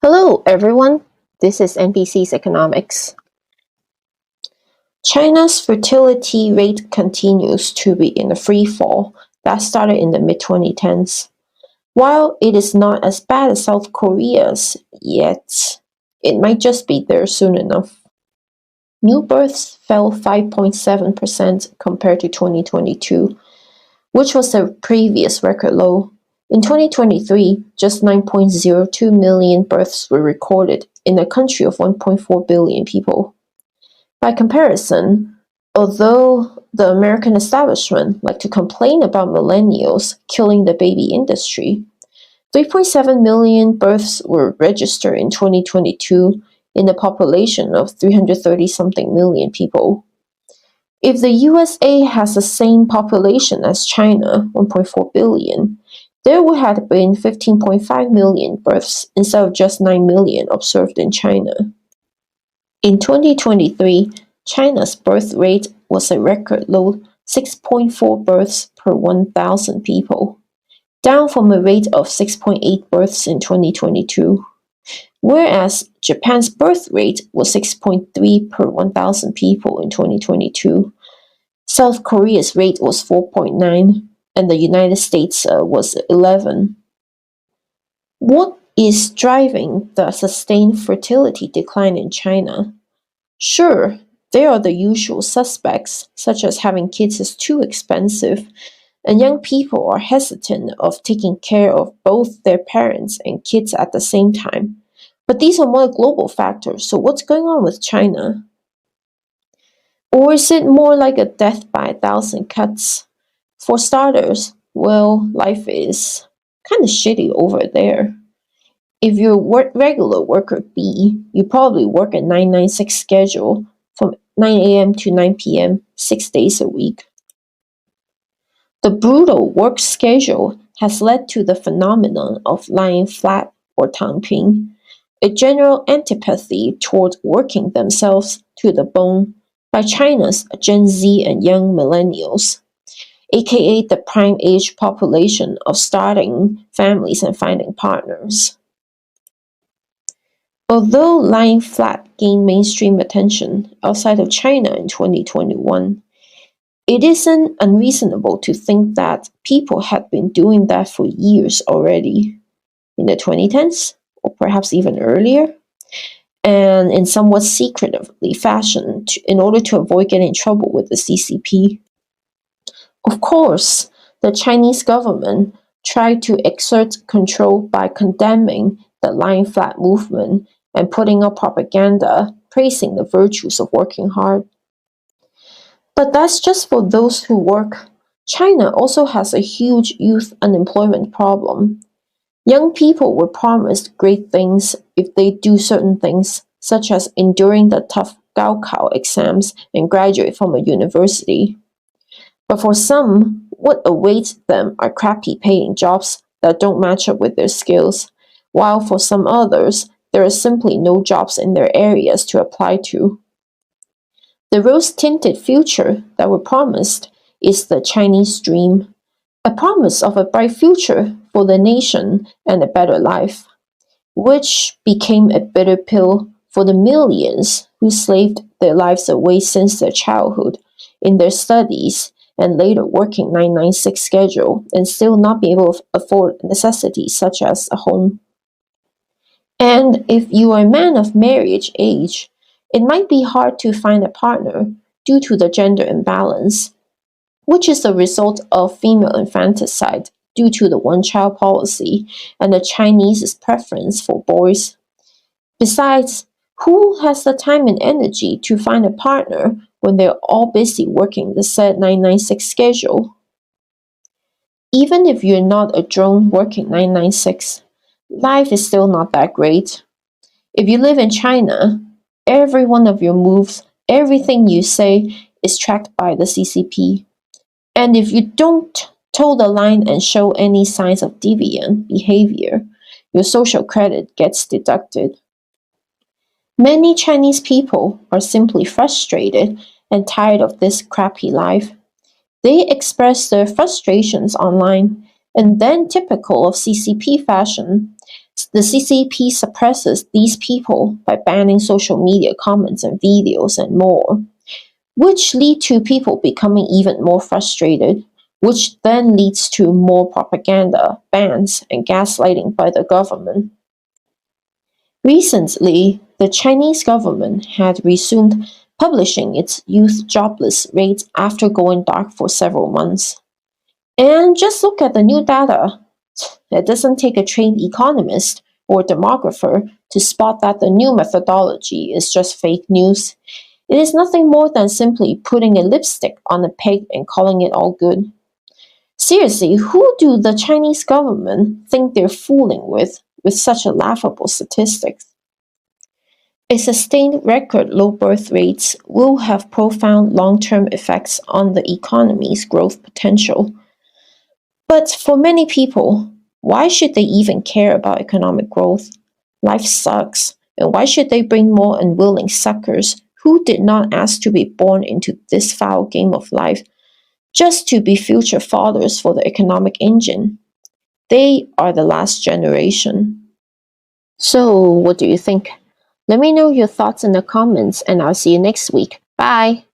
Hello, everyone. This is NBC's Economics. China's fertility rate continues to be in a free fall that started in the mid 2010s. While it is not as bad as South Korea's yet, it might just be there soon enough. New births fell 5.7% compared to 2022, which was the previous record low. In 2023, just 9.02 million births were recorded in a country of 1.4 billion people. By comparison, although the American establishment like to complain about millennials killing the baby industry, 3.7 million births were registered in 2022 in a population of 330-something million people. If the USA has the same population as China, 1.4 billion, there would have been 15.5 million births instead of just 9 million observed in China. In 2023, China's birth rate was a record low 6.4 births per 1,000 people, down from a rate of 6.8 births in 2022, whereas Japan's birth rate was 6.3 per 1,000 people in 2022. South Korea's rate was 4.9, and the United States was 11. What is driving the sustained fertility decline in China? Sure, there are the usual suspects, such as having kids is too expensive, and young people are hesitant of taking care of both their parents and kids at the same time. But these are more global factors, so what's going on with China? Or is it more like a death by 1,000 cuts? For starters, well, life is kind of shitty over there. If you're regular worker B, you probably work a 996 schedule from 9 a.m. to 9 p.m., 6 days a week. The brutal work schedule has led to the phenomenon of lying flat or tangping, a general antipathy toward working themselves to the bone by China's Gen Z and young millennials, aka the prime age population of starting families and finding partners. Although lying flat gained mainstream attention outside of China in 2021, it isn't unreasonable to think that people had been doing that for years already, in the 2010s, or perhaps even earlier, and in somewhat secretively fashion in order to avoid getting in trouble with the CCP. Of course, the Chinese government tried to exert control by condemning the lying flat movement and putting up propaganda praising the virtues of working hard. But that's just for those who work. China also has a huge youth unemployment problem. Young people were promised great things if they do certain things, such as enduring the tough Gaokao exams and graduate from a university. But for some, what awaits them are crappy paying jobs that don't match up with their skills, while for some others, there are simply no jobs in their areas to apply to. The rose-tinted future that were promised is the Chinese dream, a promise of a bright future for the nation and a better life, which became a bitter pill for the millions who slaved their lives away since their childhood in their studies and later working 996 schedule and still not be able to afford necessities such as a home. And if you are a man of marriage age, it might be hard to find a partner due to the gender imbalance, which is the result of female infanticide due to the one-child policy and the Chinese preference for boys. Besides, who has the time and energy to find a partner when they're all busy working the said 996 schedule? Even if you're not a drone working 996, life is still not that great. If you live in China, every one of your moves, everything you say is tracked by the CCP. And if you don't toe the line and show any signs of deviant behavior, your social credit gets deducted. Many Chinese people are simply frustrated and tired of this crappy life. They express their frustrations online, and then, typical of CCP fashion, The CCP suppresses these people by banning social media comments and videos and more, which lead to people becoming even more frustrated, which then leads to more propaganda, bans, and gaslighting by the government. Recently, the Chinese government had resumed publishing its youth jobless rate after going dark for several months. And just look at the new data. It doesn't take a trained economist or demographer to spot that the new methodology is just fake news. It is nothing more than simply putting a lipstick on a pig and calling it all good. Seriously, who do the Chinese government think they're fooling with such a laughable statistics? A sustained record low birth rates will have profound long-term effects on the economy's growth potential. But for many people, why should they even care about economic growth? Life sucks, and why should they bring more unwilling suckers who did not ask to be born into this foul game of life just to be future fathers for the economic engine? They are the last generation. So, what do you think? Let me know your thoughts in the comments, and I'll see you next week. Bye!